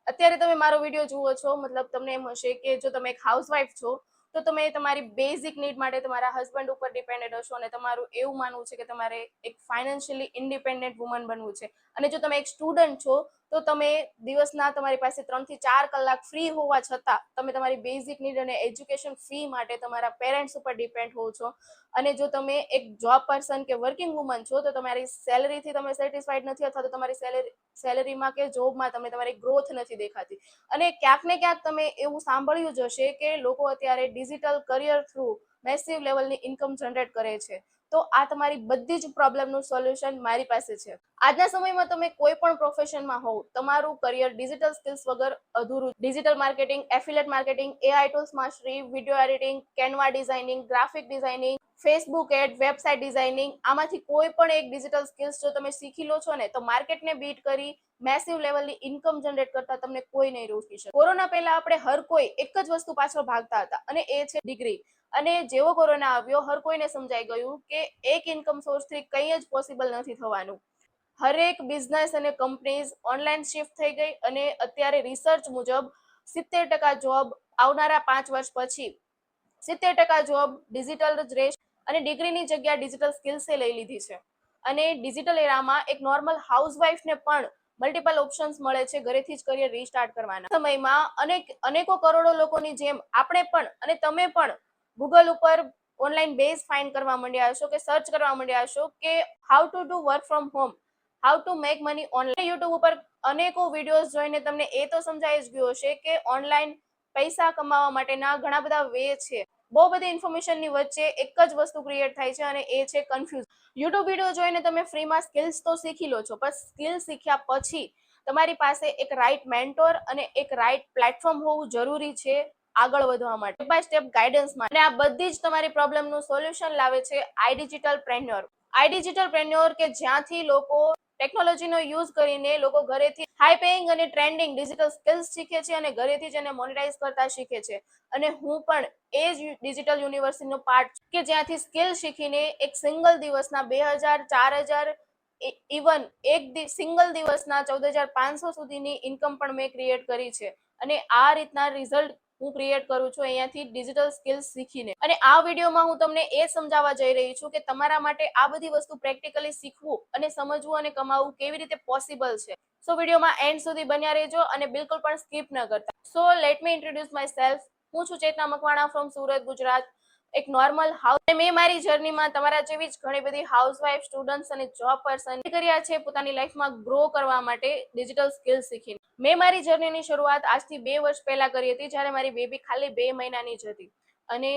અત્યારે તમે મારો વિડીયો જુઓ છો, મતલબ તમને એમ હશે કે જો તમે એક હાઉસવાઈફ છો તો તમે તમારી બેઝિક નીડ માટે તમારા હસબન્ડ ઉપર ડિપેન્ડેન્ટ હશો અને તમારું એવું માનવું છે કે તમારે એક ફાઇનાન્શિયલી ઇન્ડિપેન્ડન્ટ વુમન બનવું છે. અને જો તમે એક સ્ટુડન્ટ છો તો તમે દિવસના તમારી પાસે 3 થી 4 કલાક ફ્રી હોવા છતાં તમે તમારી બેઝિક નીડ અને એજ્યુકેશન ફી માટે તમારા પેરેન્ટ્સ ઉપર ડિપેન્ડ હો છો. અને જો તમે એક જોબ પર્સન કે વર્કિંગ વુમન છો તો તમારી સેલરીથી તમે સેટિસ્ફાઈડ નથી અથવા તો તમારી સેલરીમાં કે જોબમાં તમને તમારી ગ્રોથ નથી દેખાતી. અને ક્યાંક ને ક્યાંક તમે એવું સાંભળ્યું જ હશે કે લોકો અત્યારે ડિજિટલ કરિયર થ્રુ મેસિવ લેવલની ઇન્કમ જનરેટ કરે છે. તો આ તમારી બધી જ પ્રોબ્લેમનું સોલ્યુશન મારી પાસે છે. આજના સમયમાં તમે કોઈ પણ પ્રોફેશનમાં હોવ, તમારું કરિયર ડિજિટલ સ્કિલ્સ વગર અધૂરું. Digital marketing, affiliate marketing, AI tools mastery, video editing, Canva designing, graphic designing, Facebook ad, website designing, આમાંથી કોઈ પણ એક ડિજિટલ સ્કિલ્સ જો તમે શીખી લો છો ને તો માર્કેટને બીટ કરી મેસિવ લેવલની ઇન્કમ જનરેટ કરતા તમને કોઈ નહીં રોકી શકે. કોરોના પહેલા આપણે હર કોઈ એક જ વસ્તુ પાછળ ભાગતા હતા અને એ છે ડિગ્રી. અને જેવો કોરોના આવ્યો હર કોઈને સમજાઈ ગયું કે એક ઇન્કમ સોર્સથી કંઈ જ પોસિબલ નથી થવાનું. હરેક બિઝનેસ અને કંપનીઝ ઓનલાઈન શિફ્ટ થઈ ગઈ અને અત્યારે રિસર્ચ મુજબ 70% જોબ આવનારા 5 વર્ષ પછી 70% જોબ ડિજિટલ જ રહેશે અને ડિગ્રીની જગ્યા ડિજિટલ સ્કિલ્સે લઈ લીધી છે. અને ડિજિટલ એરામાં એક નોર્મલ હાઉસવાઈફને પણ મલ્ટિપલ ઓપ્શન્સ મળે છે ઘરેથી જ કરિયર રીસ્ટાર્ટ કરવાના. સમયમાં અનેકો કરોડો લોકોની જેમ આપણે પણ અને તમે પણ ગૂગલ ઉપર ઓનલાઈન બેઝ ફાઇન્ડ કરવા માંડ્યા હશો કે સર્ચ કરવા માંડ્યા હશો કે how to do work from home, how to make money online. YouTube ઉપર અનેકો વિડીયોઝ જોઈને તમને એ તો સમજાઈ જ ગયું હશે કે ઓનલાઈન પૈસા કમાવા માટેના ઘણા બધા વે છે. બહુ બધી ઇન્ફોર્મેશનની વચ્ચે એક જ વસ્તુ ક્રિએટ થાય છે અને એ છે કન્ફ્યુઝ. યુટ્યુબ વિડીયો જોઈને તમે ફ્રીમાં સ્કિલ્સ તો શીખી લો છો, પણ સ્કિલ શીખ્યા પછી તમારી પાસે એક રાઈટ મેન્ટોર અને એક રાઈટ પ્લેટફોર્મ હોવું જરૂરી છે આગળ વધવા માટે, સ્ટેપ બાય સ્ટેપ ગાઈડન્સ માટે. અને આ બધી જ તમારી પ્રોબ્લેમનું સોલ્યુશન લાવે છે આઈ ડિજિટલ પ્રેન્યોર. આઈ ડિજિટલ પ્રેન્યોર કે જ્યાંથી લોકો ટેકનોલોજીનો યુઝ કરીને લોકો ઘરેથી હાઈ પેઇંગ અને ટ્રેન્ડિંગ ડિજિટલ સ્કિલ્સ શીખે છે અને ઘરેથી જ એને મોનેટાઇઝ કરતા શીખે છે. અને હું પણ એ જ ડિજિટલ યુનિવર્સિટીનો પાર્ટ કે જ્યાંથી સ્કિલ શીખીને એક સિંગલ દિવસના 2000, 4000, ઇવન સિંગલ દિવસના 14,500 સુધીની ઇન્કમ પણ મેં ક્રિએટ કરી છે. અને આ રીતના રિઝલ્ટ હું ક્રિએટ કરું છું અહીંયાથી ડિજિટલ સ્કિલ્સ શીખીને. અને આ વિડીયોમાં હું તમને એ સમજાવવા જઈ રહી છું કે તમારા માટે આ બધી વસ્તુ પ્રેક્ટિકલી શીખવું અને સમજવું અને કમાવવું કેવી રીતે પોસિબલ છે. સો વિડીયોમાં એન્ડ સુધી બન્યા રહેજો અને બિલકુલ પણ સ્કીપ ન કરતા. So let me introduce my self. હું છું ચેતના મકવાણા ફ્રોમ સુરત, ગુજરાત. એક નોર્મલ હાઉસ. મેં મારી જર્નીમાં તમારા જેવી જ ઘણી બધી હાઉસવાઈફ, સ્ટુડન્ટ્સ અને જોબ પર્સન કર્યા છે પોતાની લાઈફમાં ગ્રો કરવા માટે ડિજિટલ સ્કિલ્સ શીખીને. મેં મારી જર્નીની શરૂઆત આજથી 2 વર્ષ પહેલા કરી હતી જ્યારે મારી બેબી ખાલી 2 મહિનાની જ હતી. અને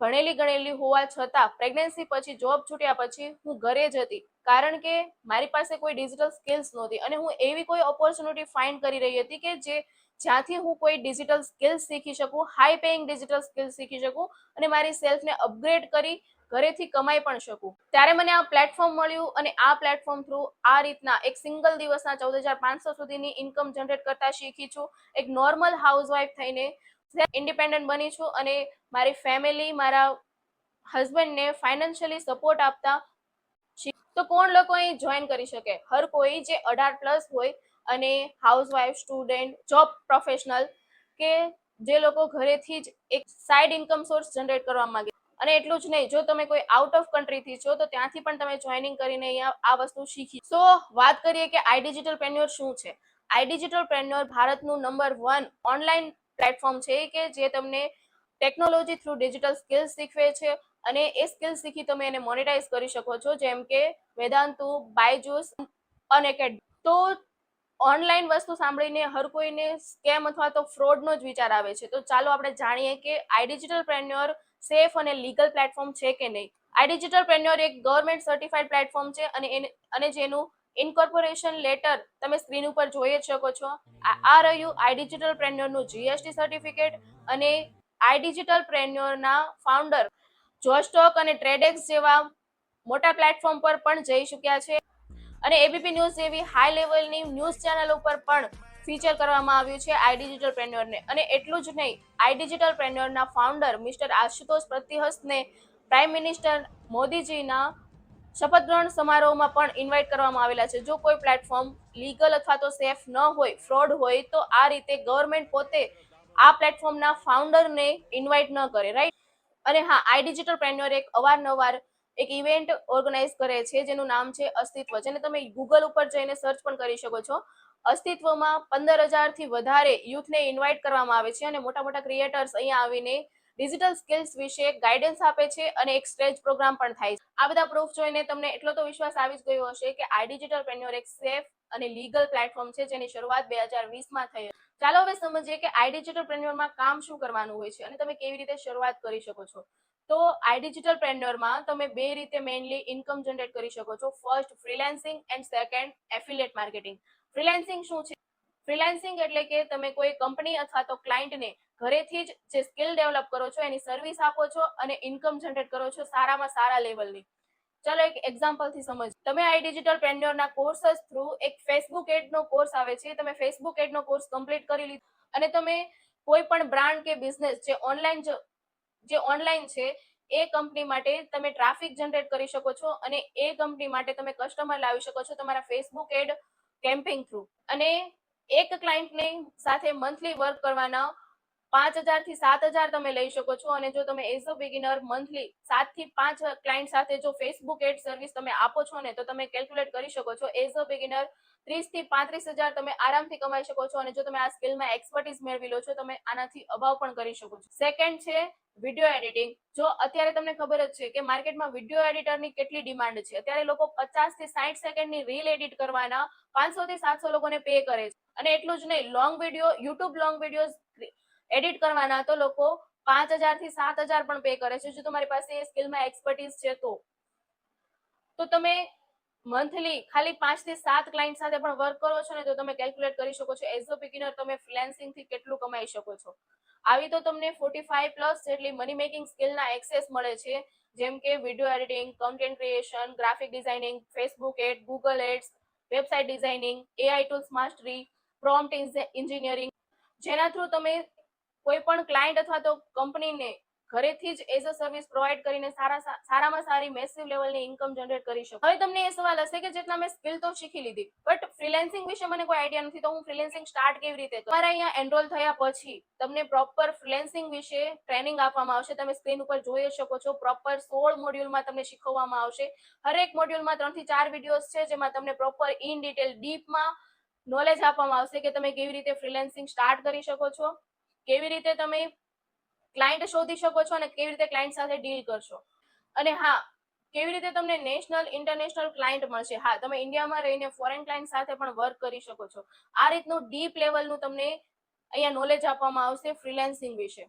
ભણેલી ગણેલી હોવા છતાં પ્રેગ્નન્સી પછી જોબ છૂટ્યા પછી હું ઘરે જ હતી કારણ કે મારી પાસે કોઈ ડિજિટલ સ્કિલ્સ નહોતી અને હું એવી કોઈ ઓપોર્ચ્યુનિટી ફાઇન્ડ કરી રહી હતી કે જ્યાંથી હું કોઈ ડિજિટલ સ્કિલ્સ શીખી શકું, હાઈ પેઇંગ ડિજિટલ સ્કિલ્સ શીખી શકું અને મારી સેલ્ફને અપગ્રેડ કરી ઘરેથી કમાઈ પણ શકું. ત્યારે મને આ પ્લેટફોર્મ મળ્યું અને આ પ્લેટફોર્મ થ્રુ આ રીતના એક સિંગલ દિવસના 14,500 સુધીની ઇન્કમ જનરેટ કરતા શીખી છું. એક નોર્મલ હાઉસવાઈફ થઈને ઇન્ડિપેન્ડન્ટ બની છું અને મારી ફેમિલી, મારા હસબન્ડને ફાઇનાન્શિયલી સપોર્ટ આપતા. તો કોણ લોકો અહીં જોઈન કરી શકે? હર કોઈ જે 18+ હોય અને હાઉસવાઈફ, સ્ટુડન્ટ, જોબ પ્રોફેશનલ કે જે લોકો ઘરેથી જ એક સાઇડ ઇન્કમ સોર્સ જનરેટ કરવા માંગે. અને એટલું જ નહીં, જો તમે કોઈ આઉટ ઓફ કન્ટ્રીથી છો તો ત્યાંથી પણ તમે જોઈનિંગ કરીને અહીંયા આ વસ્તુ શીખી. સો વાત કરીએ કે આઈ ડિજિટલ પ્રેન્યોર શું છે. આઈ ડિજિટલ પ્રેન્યોર ભારતનું નંબર 1 ઓનલાઈન પ્લેટફોર્મ છે કે જે તમને ટેકનોલોજી થ્રુ ડિજિટલ સ્કિલ્સ શીખવે છે અને એ સ્કિલ્સ શીખી તમે એને મોનેટાઇઝ કરી શકો છો, જેમ કે વેદાંતુ, બાયજુસ, અનએકેડમી. તો ઓનલાઈન વસ્તુ સાંભળીને હર કોઈને સ્કેમ અથવા તો ફ્રોડનો જ વિચાર આવે છે. તો ચાલો આપણે જાણીએ કે આઈ ડિજિટલ પ્રેન્યોર સેફ અને લીગલ પ્લેટફોર્મ છે કે નહીં. આઈ ડિજિટલ પ્રેન્યોર એક ગવર્મેન્ટ સર્ટિફાઈડ પ્લેટફોર્મ છે અને જેનું ઇન્કોર્પોરેશન લેટર તમે સ્ક્રીન ઉપર જોઈ જ શકો છો. આ રહ્યું આઈ ડિજિટલ પ્રેન્યોરનું જીએસટી સર્ટિફિકેટ. અને આઈ ડિજિટલ પ્રેન્યોરના ફાઉન્ડર જોસ્ટોક અને ટ્રેડેક્સ જેવા મોટા પ્લેટફોર્મ પર પણ જઈ ચૂક્યા છે અને એબીપી ન્યૂઝ જેવી હાઈ લેવલની ન્યૂઝ ચેનલ ઉપર પણ ફીચર કરવામાં આવ્યું છે આઈ ડિજિટલ પ્રેન્યોરને. અને એટલું જ નહીં, આઈ ડિજિટલ પ્રેન્યોરના ફાઉન્ડર મિસ્ટર આશુતોષ પ્રતિહસ્તને પ્રાઇમ મિનિસ્ટર મોદીજીના શપથ ગ્રહણ સમારોહમાં પણ ઇન્વાઇટ કરવામાં આવેલા છે. જો કોઈ પ્લેટફોર્મ લીગલ અથવા તો સેફ ન હોય, ફ્રોડ હોય, તો આ રીતે ગવર્મેન્ટ પોતે આ પ્લેટફોર્મના ફાઉન્ડરને ઇન્વાઇટ ન કરે, રાઈટ. અને હા, આઈ ડિજિટલ પ્રેન્યોર એક અવારનવાર એક ઇવેન્ટ ઓર્ગેનાઇઝ કરે છે જેનું નામ છે અસ્તિત્વ, જેને તમે ગૂગલ ઉપર જઈને સર્ચ પણ કરી શકો છો. અસ્તિત્વમાં 15,000 થી વધારે યુથને ઇન્વાઇટ કરવામાં આવે છે અને મોટા મોટા ક્રિએટર્સ અહીંયા આવીને ડિજિટલ સ્કિલ્સ વિશે ગાઈડન્સ આપે છે અને એક સ્ટેજ પ્રોગ્રામ પણ થાય છે. આ બધા પ્રૂફ જોઈને તમને એટલો તો વિશ્વાસ આવી જ ગયો હશે કે આઈ ડિજિટલ પ્રેન્યોર એક સેફ અને લીગલ પ્લેટફોર્મ છે જેની શરૂઆત 2020માં થઈ. ચાલો હવે સમજીએ કે આઈ ડિજિટલ પ્રેન્યોરમાં કામ શું કરવાનું હોય છે અને તમે કેવી રીતે શરૂઆત કરી શકો છો. તો આઈ ડિજિટલ પ્રેન્યોરમાં તમે બે રીતે મેઇનલી ઇન્કમ જનરેટ કરી શકો છો. First freelancing and second affiliate marketing. Freelancing શું છે? ફ્રીલાન્સિંગ એટલે કે તમે કોઈ કંપની અથવા તો ક્લાયન્ટને ઘરેથી જ જે સ્કિલ ડેવલપ કરો છો એની સર્વિસ આપો છો અને ઇન્કમ જનરેટ કરો છો સારામાં સારા લેવલની. ચલો એક એક્ઝામ્પલથી સમજ. તમે આઈ ડિજિટલ પ્રેન્યોરના કોર્સસ થ્રુ એક ફેસબુક એડનો કોર્સ આવે છે, તમે ફેસબુક એડનો કોર્સ કમ્પ્લીટ કરી લીધો અને તમે કોઈ પણ બ્રાન્ડ કે બિઝનેસ જે ઓનલાઈન છે એ કંપની માટે તમે ટ્રાફિક જનરેટ કરી શકો છો અને એ કંપની માટે તમે કસ્ટમર લાવી શકો છો તમારા ફેસબુક એડ કેમ્પેઇન થ્રુ. અને એક ક્લાયન્ટને સાથે મંથલી વર્ક કરવાના 5,000 થી 7,000 તમે લઈ શકો છો. અને જો તમે એઝ અ બિગિનર મંથલી 7 થી 5 ક્લાયન્ટ સાથે જો ફેસબુક એડ સર્વિસ તમે આપો છો ને, તો તમે કેલ્ક્યુલેટ કરી શકો છો એઝ અ બિગિનર 30 થી 35,000 તમે આરામથી કમાઈ શકો છો. અને જો તમે આ સ્કિલમાં એક્સપર્ટીઝ મેળવી લો છો, તમે આનાથી અભાવ પણ કરી શકો છો. સેકન્ડ છે વિડીયો એડિટિંગ. જો અત્યારે તમને ખબર જ છે કે માર્કેટમાં વિડીયો એડિટરની કેટલી ડિમાન્ડ છે. અત્યારે લોકો 50 થી 60 સેકન્ડની રીલ એડિટ કરવાના 500 થી 700 લોકોને પે કરે છે. અને એટલું જ નહીં, long video, YouTube long videos edit કરવાના તો લોકો 5,000 થી 7,000 પણ પે કરે છે. જો તમારી પાસે એ સ્કિલમાં એક્સપર્ટીઝ છે તો તમે મંથલી ખાલી 5 થી 7 ક્લાયન્ટ સાથે પણ વર્ક કરો છો ને, તો તમે કેલ્ક્યુલેટ કરી શકો છો એઝ અ બિગિનર તમે ફ્રીલાન્સિંગ થી કેટલું કમાઈ શકો છો. આવી તો તમને 45 પ્લસ જેટલી મની મેકિંગ સ્કિલના એક્સેસ મળે છે, જેમ કે video editing, content creation, graphic designing, Facebook ad, Google ads, website designing, AI tools mastery, prompt engineering, જેના થ્રુ તમે કોઈ પણ ક્લાયન્ટ અથવા તો કંપનીને ઘરેથી જ એઝ અ સર્વિસ પ્રોવાઈડ કરીને સારામાં સારી મેસિવ લેવલની ઇન્કમ જનરેટ કરી શકો. હવે તમને એ સવાલ હશે કે જેટલા મેં સ્કિલ તો શીખી લીધી, બટ ફ્રીલેન્સિંગ વિશે મને કોઈ આઈડિયા નથી, તો હું ફ્રીલેન્સિંગ સ્ટાર્ટ કેવી રીતે કરું? તમારા અહીંયા એનરોલ થયા પછી તમને પ્રોપર ફ્રીલેન્સિંગ વિશે ટ્રેનિંગ આપવામાં આવશે. તમે સ્ક્રીન ઉપર જોઈ શકો છો, પ્રોપર 16 મોડ્યુલમાં તમને શીખવવામાં આવશે. હરેક મોડ્યુલમાં 3 થી 4 વિડીયોઝ છે જેમાં તમને પ્રોપર ઇન ડિટેલ ડીપમાં નોલેજ આપવામાં આવશે કે તમે કેવી રીતે ફ્રીલેન્સિંગ સ્ટાર્ટ કરી શકો છો, કેવી રીતે તમે ક્લાયન્ટ શોધી શકો છો અને કેવી રીતે ક્લાયન્ટ સાથે ડીલ કરશો. અને હા, કેવી રીતે તમને નેશનલ ઇન્ટરનેશનલ ક્લાયન્ટ મળશે. હા, તમે ઇન્ડિયામાં રહીને ફોરેન ક્લાયન્ટ સાથે પણ વર્ક કરી શકો છો. આ રીતનું ડીપ લેવલનું તમને અહીંયા નોલેજ આપવામાં આવશે ફ્રીલેન્સિંગ વિશે.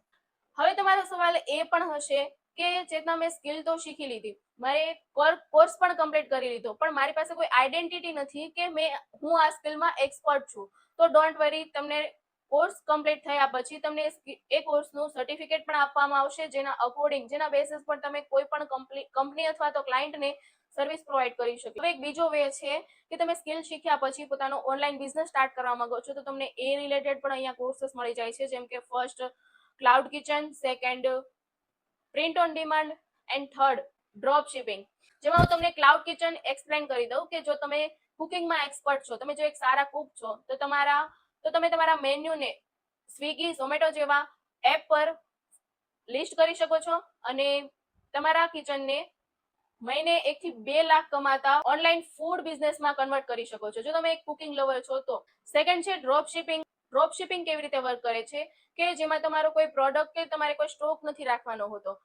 હવે તમારો સવાલ એ પણ હશે કે ચેતના મેં સ્કિલ તો શીખી લીધી, મારે કોર્સ પણ કમ્પ્લીટ કરી લીધો, પણ મારી પાસે કોઈ આઈડેન્ટિટી નથી કે હું આ સ્કિલમાં એક્સપર્ટ છું. તો ડોન્ટ વરી, તમને કોર્સ કમ્પ્લીટ થયા પછી તમને એ કોર્સનું સર્ટિફિકેટ પણ આપવામાં આવશે, જેના અકોર્ડિંગ, જેના બેસિસ પર તમે કોઈ પણ કંપની અથવા તો ક્લાયન્ટને સર્વિસ પ્રોવાઈડ કરી શકો. હવે એક બીજો વે છે કે તમે સ્કિલ શીખ્યા પછી પોતાનો ઓનલાઈન બિઝનેસ સ્ટાર્ટ કરવા માંગો છો, તો તમને એ રિલેટેડ પણ અહીંયા કોર્सेस મળી જાય છે, જેમ કે first cloud kitchen, second print on demand and third drop shipping. જેમાં હું તમને ક્લાઉડ કિચન એક્સપ્લેન કરી દઉં કે જો તમે કુકિંગમાં એક્સપર્ટ છો, તમે જો એક સારા કુક છો, તો તમે તમારા મેન્યુને સ્વિગી, ઝોમેટો જેવા એપ પર લિસ્ટ કરી શકો છો અને તમારા કિચનને મહિને 1 થી 2 લાખ કમાતા ઓનલાઈન ફૂડ બિઝનેસમાં કન્વર્ટ કરી શકો છો, જો તમે એક કુકિંગ લવર છો તો. સેકન્ડ છે ડ્રોપ શિપિંગ. ડ્રોપ શિપિંગ કેવી રીતે વર્ક કરે છે કે જેમાં તમારો કોઈ પ્રોડક્ટ કે તમારે કોઈ સ્ટોક નથી રાખવાનો હોતો.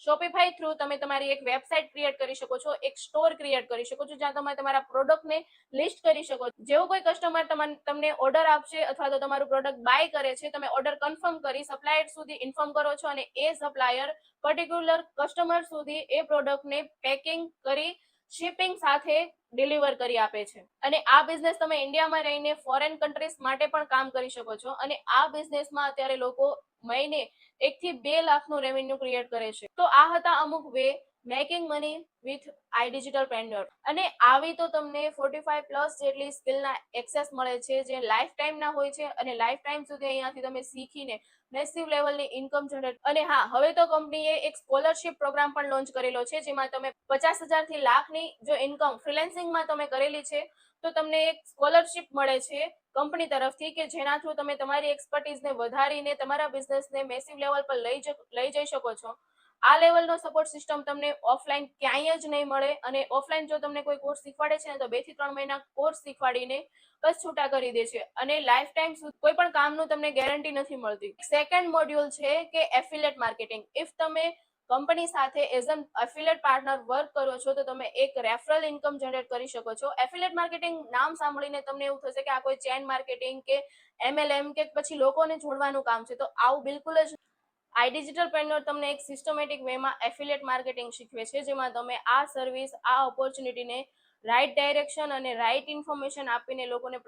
શોપિફાઈ થ્રુ તમે તમારી એક વેબસાઇટ ક્રિએટ કરી શકો છો, એક સ્ટોર ક્રિએટ કરી શકો છો, જ્યાં તમે તમારા પ્રોડક્ટને લિસ્ટ કરી શકો. જેવો કોઈ કસ્ટમર તમને ઓર્ડર આપશે અથવા તો તમારું પ્રોડક્ટ બાય કરે છે, તમે ઓર્ડર કન્ફર્મ કરી સપ્લાયર સુધી ઇન્ફોર્મ કરો છો અને એ સપ્લાયર પર્ટિક્યુલર કસ્ટમર સુધી એ પ્રોડક્ટને પેકિંગ કરી શિપિંગ સાથે ડિલિવર કરી આપે છે. અને આ બિઝનેસ તમે ઇન્ડિયામાં રહીને ફોરેન કન્ટ્રીઝ માટે પણ કામ કરી શકો છો. અને આ બિઝનેસમાં અત્યારે લોકો મહિને 1 થી 2 લાખનું રેવન્યુ ક્રિએટ કરે છે. તો આ હતા અમુક વે મેકિંગ મની વિથ આઈ ડિજિટલપ્રેન્યોર. અને આવી તો તમને 45+ જેટલી સ્કિલના એક્સેસ મળે છે જે લાઈફ ટાઈમના હોય છે અને લાઈફ ટાઈમ સુધી અહીંયાથી તમે શીખીને મેસિવ લેવલની ઇન્કમ જનરેટ. અને હા, હવે તો કંપનીએ એક સ્કોલરશિપ પ્રોગ્રામ પણ લોન્ચ કરેલો છે જેમાં તમે 50,000 થી લાખની જો ઇન્કમ ફ્રીલેન્સિંગમાં તમે કરેલી છે તો તમને એક સ્કોલરશિપ મળે છે કંપની તરફથી કે જેના થ્રુ તમે તમારી એક્સપર્ટીઝને વધારીને તમારા બિઝનેસને મેસિવ લેવલ પર લઈ જઈ શકો છો. આ લેવલનો સપોર્ટ સિસ્ટમ તમને ઓફલાઈન ક્યાંય જ નહીં મળે. અને ઓફલાઈન જો તમને કોઈ કોર્સ શીખવાડે છે ને તો 2 થી 3 મહિના કોર્સ શીખવાડીને બસ છૂટા કરી દે છે અને લાઈફ ટાઈમ સુધી કોઈ પણ કામનું તમને ગેરંટી નથી મળતી. સેકન્ડ મોડ્યુલ છે કે એફિલિએટ માર્કેટિંગ. ઇફ તમે કંપની સાથે એઝ એન એફિલિએટ પાર્ટનર વર્ક કરો છો તો તમે એક રેફરલ ઇન્કમ જનરેટ કરી શકો છો. એફિલિએટ માર્કેટિંગ નામ સાંભળીને તમને એવું થશે કે આ કોઈ ચેન માર્કેટિંગ કે MLM કે પછી લોકોને જોડવાનું કામ છે, તો આવું બિલકુલ જ. આઈ ડિજિટલપ્રેન્યોર તમને એક સિસ્ટમેટિક વેમાં એફિલિએટ માર્કેટિંગ શીખવે છે જેમાં તમે આ સર્વિસ, આ ઓપોર્ચ્યુનિટીને રાઈટ ડાયરેક્શન અને રાઈટ ઇન્ફોર્મેશન આપીને લોકોને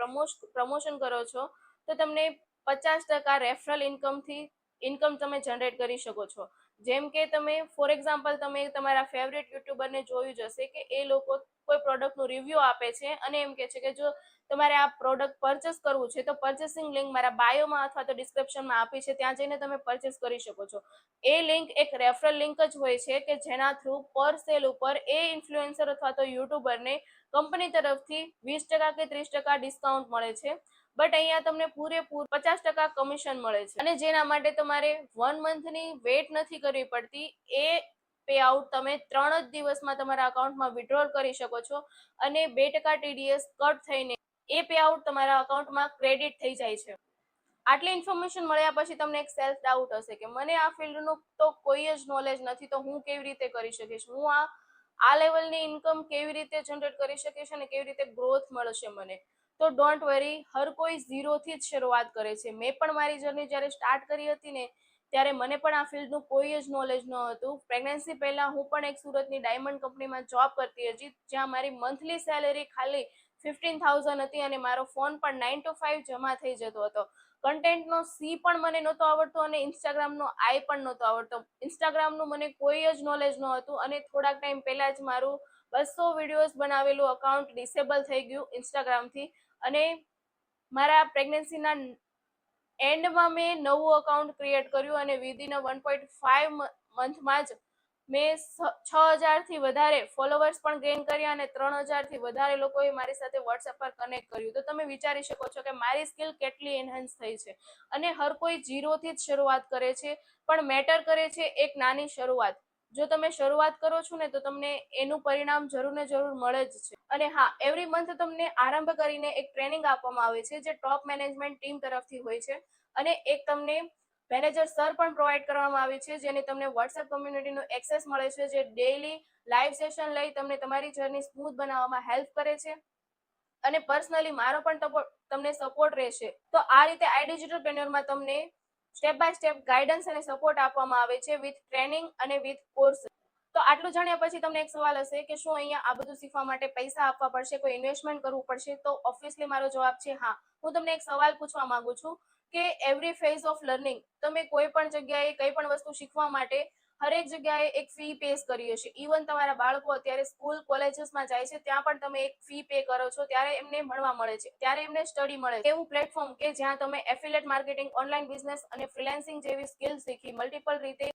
પ્રમોશન કરો છો તો તમને 50% રેફરલ ઇન્કમ તમે જનરેટ કરી શકો છો. જેમ કે તમે ફોર એક્ઝામ્પલ તમે તમારા ફેવરેટ યુટ્યુબરને જોયું જ હશે કે એ લોકો કોઈ પ્રોડક્ટનું રિવ્યુ આપે છે અને એમ કહે છે કે જો તમારે આ પ્રોડક્ટ પરચેસ કરવું છે તો પરચેસિંગ લિંક મારા બાયોમાં અથવા તો ડિસ્ક્રિપ્શનમાં આપી છે, ત્યાં જઈને તમે પરચેસ કરી શકો છો. એ લિંક એક રેફરલ લિંક જ હોય છે કે જેના થ્રુ પર સેલ ઉપર એ ઇન્ફ્લુએન્સર અથવા તો યુટ્યુબરને કંપની તરફથી 20% કે 30% ડિસ્કાઉન્ટ મળે છે. બટ અહીંયા તમને પૂરેપૂર 50% કમિશન મળે છે અને જેના માટે તમારે 1 મંથની વેઇટ નથી કરવી પડતી. એ પે આઉટ તમે 3 જ દિવસમાં તમારા અકાઉન્ટમાં વિડ્રોલ કરી શકો છો અને 2% TDS કટ થઈને એ પે આઉટ તમારા અકાઉન્ટમાં ક્રેડિટ થઈ જાય છે. આટલી ઇન્ફોર્મેશન મળ્યા પછી તમને એક સેલ્ફ ડાઉટ હશે કે મને આ ફિલ્ડનું તો કોઈ જ નોલેજ નથી, તો હું કેવી રીતે કરી શકીશ, હું આ લેવલની ઇન્કમ કેવી રીતે જનરેટ કરી શકીશ અને કેવી રીતે ગ્રોથ મળશે મને. તો ડોન્ટ વરી, હર કોઈ ઝીરોથી જ શરૂઆત કરે છે. મેં પણ મારી જર્ની જ્યારે સ્ટાર્ટ કરી હતી ને ત્યારે મને પણ આ ફિલ્ડનું કોઈ જ નોલેજ ન હતું. પ્રેગ્નન્સી પહેલા હું પણ એક સુરતની ડાયમંડ કંપનીમાં જોબ કરતી હતી જ્યાં મારી મંથલી સેલેરી ખાલી 15,000 હતી અને મારો ફોન પણ 9 to 5 જમા થઈ જતો હતો. કન્ટેન્ટનો સી પણ મને નહોતો આવડતો અને ઇન્સ્ટાગ્રામનો આઈ પણ નહોતો આવડતો. ઇન્સ્ટાગ્રામનું મને કોઈ જ નોલેજ ન હતું અને થોડાક ટાઈમ પહેલા જ મારું 200 વિડીયોઝ બનાવેલું અકાઉન્ટ ડિસેબલ થઈ ગયું ઇન્સ્ટાગ્રામથી. અને મારા પ્રેગ્નન્સીના એન્ડમાં મેં નવું અકાઉન્ટ ક્રિએટ કર્યું અને વિધિન 1.5 મંથમાં જ મેં 6,000થી વધારે ફોલોવર્સ પણ ગેઇન કર્યા અને 3,000થી વધારે લોકોએ મારી સાથે વોટ્સએપ પર કનેક્ટ કર્યું. તો તમે વિચારી શકો છો કે મારી સ્કિલ કેટલી એનહાન્સ થઈ છે. અને હર કોઈ ઝીરોથી જ શરૂઆત કરે છે, પણ મેટર કરે છે એક નાની શરૂઆત. જો તમે શરૂઆત કરો છો ને તો તમને એનું પરિણામ જરૂર ને જરૂર મળે જ છે. અને હા, એવરી મંથ તમને આરંભ કરીને એક ટ્રેનિંગ આપવામાં આવે છે જે ટોપ મેનેજમેન્ટ ટીમ તરફથી હોય છે અને એક તમને મેનેજર સર પણ પ્રોવાઈડ કરવામાં આવે છે જેને તમને વોટ્સએપ કમ્યુનિટીનો એક્સેસ મળે છે જે ડેઈલી લાઈવ સેશન લઈ તમને તમારી જર્ની સ્મૂથ બનાવવામાં હેલ્પ કરે છે અને પર્સનલી મારો પણ તમને સપોર્ટ રહેશે. તો આ રીતે આઈ ડિજિટલપ્રેન્યોરમાં તમને સ્ટેપ બાય સ્ટેપ ગાઈડન્સ અને સપોર્ટ આપવામાં આવે છે વિથ ટ્રેનિંગ અને વિથ કોર્સ. તો આટલું જાણ્યા પછી તમને એક સવાલ હશે કે શું અહીંયા આ બધું શીખવા માટે પૈસા આપવા પડશે, કોઈ ઇન્વેસ્ટમેન્ટ કરવું પડશે? તો ઓબ્વિયસલી મારો જવાબ છે હા. હું તમને એક સવાલ પૂછવા માંગુ છું કે એવરી ફેઝ ઓફ લર્નિંગ, તમે કોઈ પણ જગ્યાએ કઈ પણ વસ્તુ શીખવા માટે હરેક જગ્યાએ એક ફી પેસ કરી હશે. ઇવન તમારા બાળકો અત્યારે સ્કૂલ કોલેજીસમાં જાય છે ત્યાં પણ તમે એક ફી પે કરો છો ત્યારે એમને ભણવા મળે છે, ત્યારે એમને સ્ટડી મળે છે. એવું પ્લેટફોર્મ કે જ્યાં તમે એફિલિએટ માર્કેટિંગ, ઓનલાઈન બિઝનેસ અને ફ્રીલાન્સિંગ જેવી સ્કિલ શીખી મલ્ટિપલ રીતે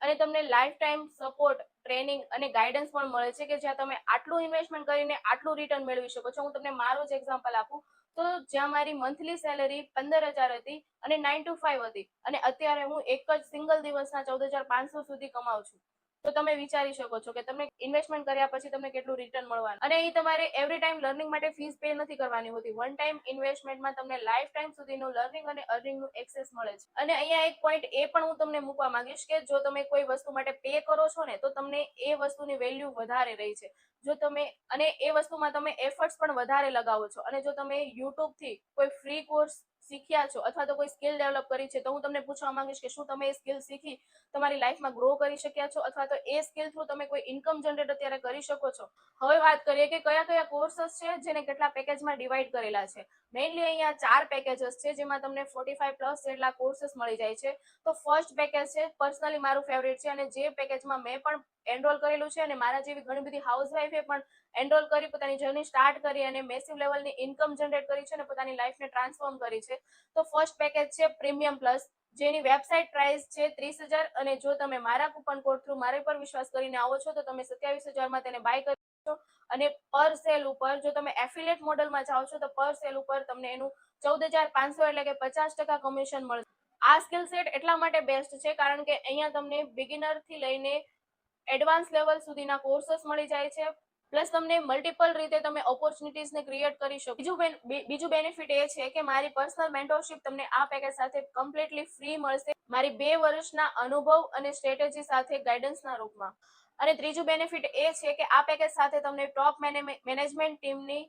અને તમને લાઈફ ટાઈમ સપોર્ટ, ટ્રેનિંગ અને ગાઈડન્સ પણ મળે છે કે જ્યાં તમે આટલું ઇન્વેસ્ટમેન્ટ કરીને આટલું રિટર્ન મેળવી શકો છો. હું તમને મારો જ એક્ઝામ્પલ આપું તો જ્યાં મારી મંથલી સેલેરી 15,000 હતી અને 9 to 5 હતી અને અત્યારે હું એક જ સિંગલ દિવસના 14,500 સુધી કમાઉં છું. તો તમે વિચારી શકો છો કે તમને ઇન્વેસ્ટમેન્ટ કર્યા પછી તમને કેટલું રિટર્ન મળવાનું. અને અહીં તમારે એવરી ટાઈમ લર્નિંગ માટે ફીસ પે નથી કરવાની હોતી. વન ટાઈમ ઇન્વેસ્ટમેન્ટમાં તમને લાઈફ ટાઈમ સુધીનું લર્નિંગ અને અર્નિંગનું એક્સેસ મળે છે. અને અહીંયા એક પોઈન્ટ એ પણ હું તમને મૂકવા માંગીશ કે જો તમે કોઈ વસ્તુ માટે પે કરો છો ને તો તમને એ વસ્તુની વેલ્યુ વધારે રહી છે. જો તમે અને એ વસ્તુમાં તમે એફર્ટ્સ પણ વધારે લગાવો છો અને જો તમે યુટ્યુબથી કોઈ ફ્રી કોર્સ શીખ્યા છો અથવા તો કોઈ સ્કિલ ડેવલપ કરી છે, તો હું તમને પૂછવા માંગીશ કે શું તમે એ સ્કિલ શીખી તમારી લાઈફમાં ગ્રો કરી શક્યા છો અથવા તો એ સ્કિલ થ્રુ તમે કોઈ ઇન્કમ જનરેટ અત્યારે કરી શકો છો. હવે વાત કરીએ કે કયા કયા કોર્सेस છે જેને કેટલા પેકેજમાં ડિવાઈડ કરેલા છે. મેઇનલી અહીંયા 4 પેકેજીસ છે જેમાં તમને 45 પ્લસ જેટલા કોર્सेस મળી જાય છે. તો ફર્સ્ટ પેકેજ છે પર્સનલી મારું ફેવરેટ છે અને જે પેકેજમાં મેં પણ એનરોલ કરેલું છે અને મારા જેવી ઘણી બધી હાઉસવાઈફે પણ એનરોલ કરી પોતાની જર્ની સ્ટાર્ટ કરી અને મેસિવ લેવલની ઇન્કમ જનરેટ કરી છે અને પોતાની લાઈફને ટ્રાન્સફોર્મ કરી છે. તો ફર્સ્ટ પેકેજ છે પ્રીમિયમ પ્લસ, જેની વેબસાઇટ પ્રાઇસ છે 30,000 અને જો તમે મારા કૂપન કોડ થ્રુ મારા પર વિશ્વાસ કરીને આવો છો તો તમે 27,000માં તેને બાય કરી શકો અને પર સેલ ઉપર જો તમે એફિલિએટ મોડલમાં જાઓ છો તો પર સેલ ઉપર તમને એનું 14,500 એટલે કે 50% કમિશન મળશે. આ સ્કિલ સેટ એટલા માટે બેસ્ટ છે કારણ કે અહીંયા તમને બિગિનર થી લઈને એડવાન્સ લેવલ સુધીના કોર્सेस મળી જાય છે. પ્લસ તમને મલ્ટિપલ રીતે તમે ઓપોર્ચ્યુનિટીઝને ક્રિએટ કરી શકો. બીજું બેનિફિટ એ છે કે મારી પર્સનલ મેન્ટરશિપ તમને આ પેકેજ સાથે કમ્પ્લીટલી ફ્રી મળશે મારી 2 વર્ષના અનુભવ અને સ્ટ્રેટેજી સાથે ગાઈડન્સના રૂપમાં. અને ત્રીજું બેનિફિટ એ છે કે આ પેકેજ સાથે તમને ટોપ મેનેજમેન્ટ ટીમની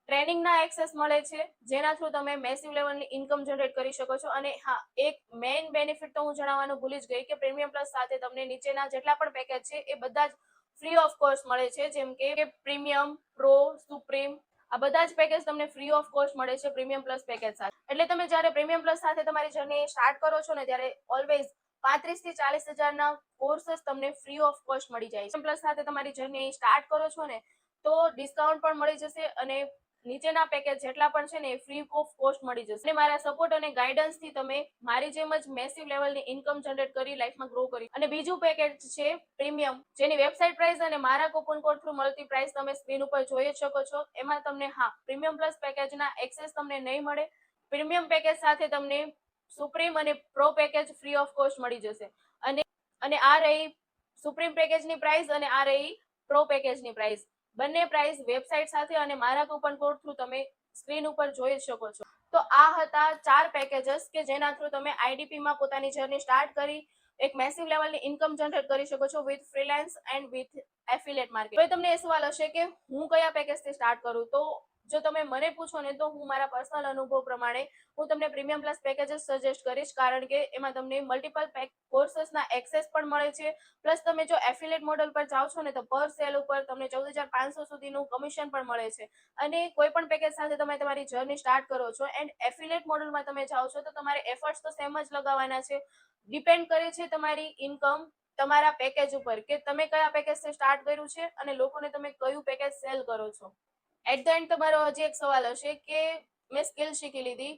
ટ્રેનિંગના એક્સેસ મળે છે જેના થ્રુ તમે મેસિવ લેવલની ઇન્કમ જનરેટ કરી શકો છો. અને હા, એક મેઇન બેનિફિટ તો હું જણાવવાનું ભૂલી જ ગઈ કે પ્રીમિયમ પ્લસ સાથે તમને નીચેના જેટલા પણ પેકેજ છે એ બધા જ ફ્રી ઓફ કોસ્ટ મળે છે, જેમ કે પ્રીમિયમ, પ્રો, સુપ્રીમ આ બધા જ પેકેજ તમને ફ્રી ઓફ કોસ્ટ મળે છે પ્રીમિયમ પ્લસ પેકેજ સાથે. એટલે તમે જ્યારે પ્રીમિયમ પ્લસ સાથે તમારી જર્ની સ્ટાર્ટ કરો છો ને ત્યારે ઓલવેઝ 35 થી 40,000ના કોર્सेस તમને ફ્રી ઓફ કોસ્ટ મળી જાય છે. પ્લસ સાથે તમારી જર્ની સ્ટાર્ટ કરો છો ને તો ડિસ્કાઉન્ટ પણ મળી જશે અને નીચેના પેકેજ જેટલા પણ છે ને એ ફ્રી ઓફ કોસ્ટ મળી જશે. અને મારા સપોર્ટ અને ગાઈડન્સ થી તમે મારી જેમ જ મેસિવ લેવલની ઇન્કમ જનરેટ કરી લાઈફમાં ગ્રો કરી. અને બીજું પેકેજ છે પ્રીમિયમ, જેની વેબસાઇટ પ્રાઇસ અને મારા કૂપન કોડ થ્રુ મળતી પ્રાઇસ તમે સ્ક્રીન ઉપર જોઈ જ શકો છો. એમાં તમને પ્રીમિયમ પ્લસ પેકેજના એક્સેસ તમને નહીં મળે. પ્રીમિયમ પેકેજ સાથે તમને સુપ્રીમ અને pro package free of cost મળી જશે. અને આ રહી સુપ્રીમ પેકેજની પ્રાઇસ અને આ રહી પ્રો પેકેજની પ્રાઇસ. બંને પ્રાઇસ વેબસાઇટ સાથે અને મારા કૂપન કોડ થ્રુ તમે સ્ક્રીન ઉપર જોઈ શકો છો. તો આ હતા 4 પેકેજીસ કે જેના થ્રુ તમે આઈડીપીમાં પોતાની જર્ની સ્ટાર્ટ કરી એક મેસિવ લેવલની ઇન્કમ જનરેટ કરી શકો છો with freelance and with affiliate market. હવે તમને એ સવાલ હશે કે હું કયા પેકેજથી સ્ટાર્ટ કરું, તો જો તમે મને પૂછો ને તો હું મારા પર્સનલ અનુભવ પ્રમાણે હું તમને પ્રીમિયમ પ્લસ પેકેજીસ સજેસ્ટ કરીશ કારણ કે એમાં તમને મલ્ટિપલ કોર્सेसના એક્સેસ પણ મળે છે. પ્લસ તમે જો એફિલિએટ મોડલ પર જાઓ છો ને તો પર સેલ ઉપર તમને 14,500 સુધીનું કમિશન પણ મળે છે. અને કોઈ પણ પેકેજ સાથે તમે તમારી જર્ની સ્ટાર્ટ કરો છો એન્ડ એફિલિએટ મોડલમાં તમે જાઓ છો તો તમારે એફર્ટ્સ તો સેમ જ લગાવવાના છે. ડિપેન્ડ કરે છે તમારી ઇન્કમ તમારા પેકેજ ઉપર કે તમે કયા પેકેજથી સ્ટાર્ટ કર્યું છે અને લોકોને તમે કયું પેકેજ સેલ કરો છો. એટ ધ એન્ડ તમારો હજી એક સવાલ હશે કે મેં સ્કિલ શીખી લીધી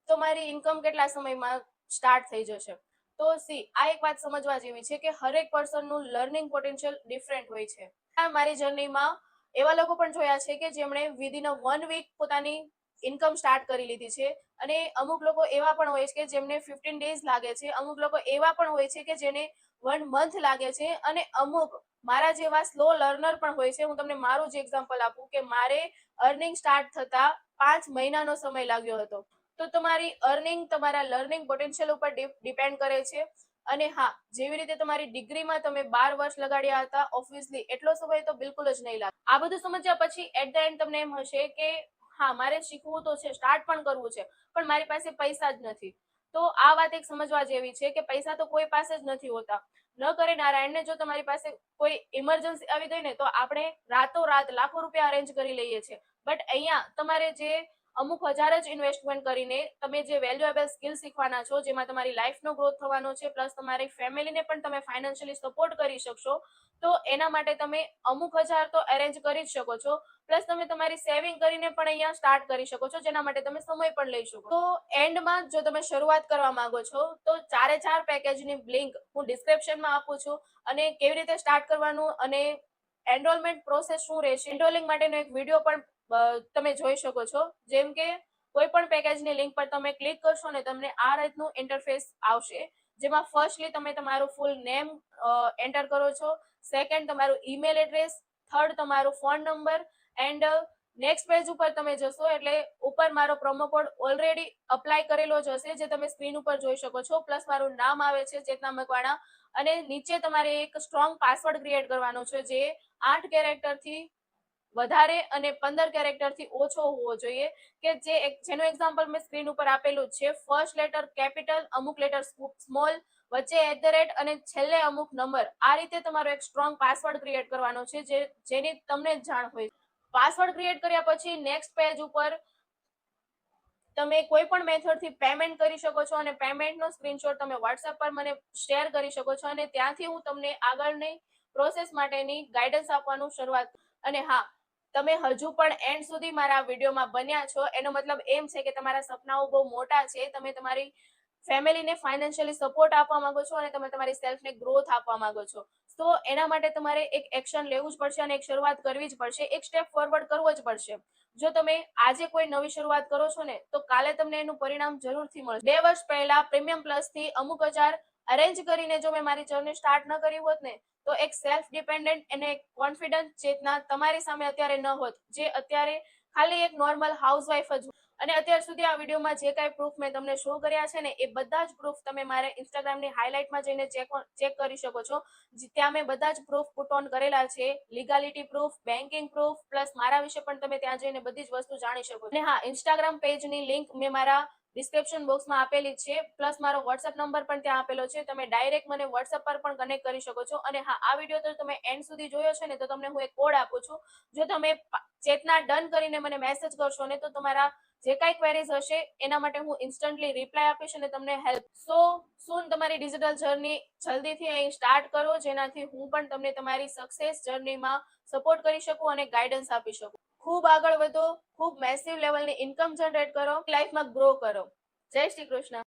તો મારી ઇન્કમ કેટલા સમયમાં સ્ટાર્ટ થઈ જશે. તો આ એક વાત સમજવા જેવી છે કે હરેક પર્સનનું લર્નિંગ પોટેન્શિયલ ડિફરન્ટ હોય છે. મારી જર્નીમાં એવા લોકો પણ જોયા છે કે જેમણે વિધિન 1 વીક પોતાની ઇન્કમ સ્ટાર્ટ કરી લીધી છે અને અમુક લોકો એવા પણ હોય છે કે જેમને 15 ડેઝ લાગે છે, અમુક લોકો એવા પણ હોય છે કે જેને 1 મંથ લાગે છે અને અમુક મારા જેવા સ્લો લર્નર પણ હોય છે. હું તમને મારું જ એક્ઝામ્પલ આપું કે મારે અર્નિંગ સ્ટાર્ટ થતા 5 મહિનાનો સમય લાગ્યો હતો. તો તમારી અર્નિંગ તમારા લર્નિંગ પોટેન્શિયલ ઉપર ડિપેન્ડ કરે છે. અને જેવી રીતે તમારી ડિગ્રીમાં તમે 12 વર્ષ લગાડ્યા હતા ઓબ્વિયસલી એટલો સમય તો બિલકુલ જ નહીં લાગે. આ બધું સમજ્યા પછી એટ ધ એન્ડ તમને એમ હશે કે મારે શીખવું તો છે, સ્ટાર્ટ પણ કરવું છે, પણ મારી પાસે પૈસા જ નથી. તો આ વાત એક સમજવા જેવી છે કે પૈસા તો કોઈ પાસે જ નથી હોતા. ન કરે નારાયણને જો તમારી પાસે કોઈ ઇમરજન્સી આવી ગઈ ને તો આપણે રાતોરાત લાખો રૂપિયા અરેન્જ કરી લઈએ છીએ. બટ અહીંયા તમારે જે અમુક હજાર જ ઇન્વેસ્ટમેન્ટ કરીને તમે જે વેલ્યુએબલ સ્કિલ શીખવાના છો, જેમાં તમારી લાઈફનો ગ્રોથ થવાનો છે, પ્લસ તમારી ફેમિલીને પણ તમે ફાઇનાન્શિયલી સપોર્ટ કરી શકશો, તો એના માટે તમે અમુક હજાર તો અરેન્જ કરી જ શકો છો. પ્લસ તમે તમારી સેવિંગ કરીને પણ અહીંયા સ્ટાર્ટ કરી શકો છો, જેના માટે તમે સમય પણ લઈ શકો. તો એન્ડમાં જો તમે શરૂઆત કરવા માંગો છો તો 4 પેકેજની લિંક હું ડિસ્ક્રિપ્શનમાં આપું છું અને કેવી રીતે સ્ટાર્ટ કરવાનું અને એનરોલમેન્ટ પ્રોસેસ શું રહેશે, એનરોલિંગ માટેનો એક વિડીયો પણ તમે જોઈ શકો છો. જેમ કે કોઈ પણ પેકેજની લિંક પર તમે ક્લિક કરશો ને તમને આ રીતનું ઇન્ટરફેસ આવશે, જેમાં ફર્સ્ટલી તમે તમારું ફૂલ નેમ એન્ટર કરો છો, સેકન્ડ તમારું ઈમેલ એડ્રેસ, થર્ડ તમારો phone number and next page ઉપર તમે જશો એટલે ઉપર મારો પ્રોમો કોડ ઓલરેડી અપ્લાય કરેલો જ હશે જે તમે સ્ક્રીન ઉપર જોઈ શકો છો. પ્લસ મારું નામ આવે છે ચેતના મકવાણા અને નીચે તમારે એક સ્ટ્રોંગ પાસવર્ડ ક્રિએટ કરવાનો છે જે 8 કેરેક્ટરથી વધારે અને 15 કેરેક્ટરથી ઓછો હોવો જોઈએ, કે જેનું એક્ઝામ્પલ મેં સ્ક્રીન ઉપર આપેલું છે. ફર્સ્ટ લેટર કેપિટલ, અમુક લેટર સ્મોલ, વચ્ચે @ અને છેલ્લે અમુક નંબર. આ રીતે તમારો એક સ્ટ્રોંગ પાસવર્ડ ક્રિએટ કરવાનો છે, જેની તમને જ જાણ હોય. પાસવર્ડ ક્રિએટ કર્યા પછી નેક્સ્ટ પેજ ઉપર તમે કોઈ પણ મેથડથી પેમેન્ટ કરી શકો છો અને પેમેન્ટનો સ્ક્રીનશોટ તમે વોટ્સએપ પર મને શેર કરી શકો છો, અને ત્યાંથી હું તમને આગળની પ્રોસેસ માટેની ગાઈડન્સ આપવાનું શરૂઆત. અને હા, તમે હજુ પણ એન્ડ સુધી મારા વિડીયોમાં બન્યા છો, એનો મતલબ એમ છે કે તમારા સપનાઓ બહુ મોટા છે. તમે તમારી ફેમિલીને ફાઇનાન્શિયલી સપોર્ટ આપવા માંગો છો અને તમે તમારી સેલ્ફને ગ્રોથ આપવા માંગો છો. તો એના માટે તમારે એક એક્શન લેવું જ પડશે અને એક શરૂઆત કરવી જ પડશે, એક સ્ટેપ ફોરવર્ડ કરવો જ પડશે. જો તમે આજે કોઈ નવી શરૂઆત કરો છો ને, તો કાલે તમને એનું પરિણામ જરૂરથી મળશે. 2 વર્ષ પહેલા પ્રીમિયમ પ્લસ થી અમુક હજાર અરેન્જ કરીને જો મેં મારી જર્ની સ્ટાર્ટ ન કરી હોત ને, તો એક સેલ્ફ ડિપેન્ડન્ટ અને કોન્ફિડન્ટ ચેતના તમારી સામે અત્યારે ન હોત, જે અત્યારે ખાલી એક નોર્મલ હાઉસવાઈફ જ. અને અત્યાર સુધી આ વિડીયોમાં જે કાંઈ પ્રૂફ મેં તમને શો કર્યા છે ને, એ બધા જ પ્રૂફ તમે મારે ઇન્સ્ટાગ્રામની હાઇલાઇટમાં જઈને ચેક કરી શકો છો. ત્યાં મેં બધા જ પ્રૂફ પુટ ઓન કરેલા છે. Legality proof, banking proof, plus મારા વિશે પણ તમે ત્યાં જઈને બધી જ વસ્તુ જાણી શકો. અને હા, ઇન્સ્ટાગ્રામ પેજની લિંક મેં મારા ડિસ્ક્રિપ્શન બોક્સમાં આપેલી છે, પ્લસ મારો વોટ્સએપ નંબર પણ ત્યાં આપેલો છે. તમે ડાયરેક્ટ મને વોટ્સએપ પર પણ કનેક્ટ કરી શકો છો. અને હા, આ વિડીયો તો તમે એન્ડ સુધી જોયો છે ને, તો તમને હું એક કોડ આપું છું. જો તમે ચેતના ડન કરીને મને મેસેજ કરશો ને, તો તમારા જે કાંઈ ક્વેરીઝ હશે એના માટે હું ઇન્સ્ટન્ટલી રિપ્લાય આપીશ અને તમને હેલ્પ. સો સૂન તમારી ડિજિટલ જર્ની જલ્દીથી અહીં સ્ટાર્ટ કરો, જેનાથી હું પણ તમને તમારી સક્સેસ જર્નીમાં સપોર્ટ કરી શકું અને ગાઈડન્સ આપી શકું. ખૂબ આગળ વધો, ખૂબ મેસિવ લેવલની ઇન્કમ જનરેટ કરો, લાઈફમાં ગ્રો કરો. જય શ્રી કૃષ્ણ.